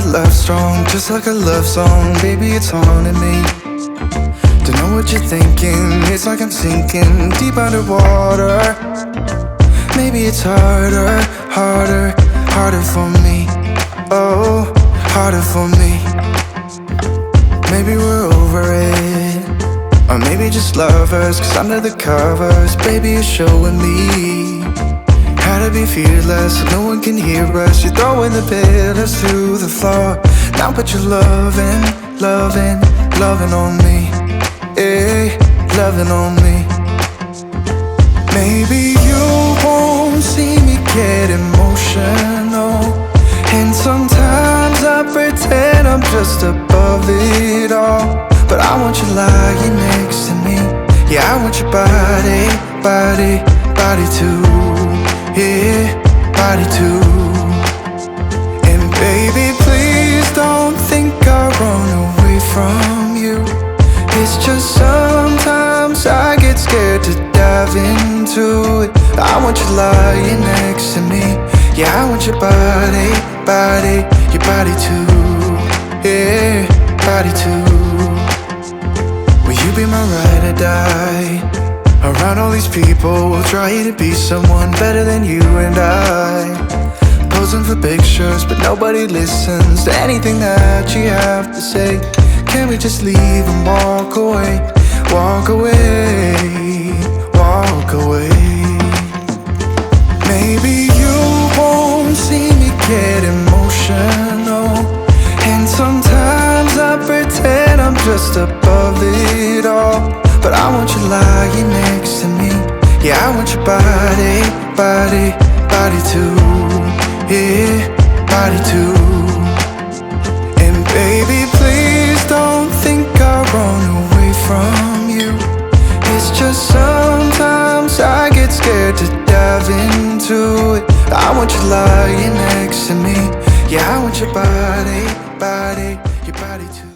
got love strong, just like a love song. Baby, it's haunting me. Don't know what you're thinking. It's like I'm sinking deep underwater. Maybe it's harder, harder, harder for me. Oh, harder for me. Maybe we're over it, or maybe just lovers. Cause under the covers, baby, you're showing me how to be fearless so no one can hear us. You're throwing the pillars through the floor. Now put your loving, loving, loving on me. Eh, loving on me. Maybe you won't see me get emotional, and sometimes I pretend I'm just above it all. But I want you lying next to me. Yeah, I want your body, body, body too. Yeah, body too. And baby, please don't think I run away from you. It's just sometimes I get scared to dive into it. I want you lying next to me. Yeah, I want your body, body, your body too. Yeah, body too. Will you be my ride or die? Around all these people, we'll try to be someone better than you and I. Posing for pictures, but nobody listens to anything that you have to say. Can't we just leave and walk away? Walk away, walk away. Maybe you won't see me get emotional, and sometimes I pretend I'm just above it all. But I want you lying next to me. Yeah, I want your body, body, body too. Yeah, body too. And baby, please don't think I run away from you. It's just sometimes I get scared to dive into it. I want you lying next to me. Yeah, I want your body, body.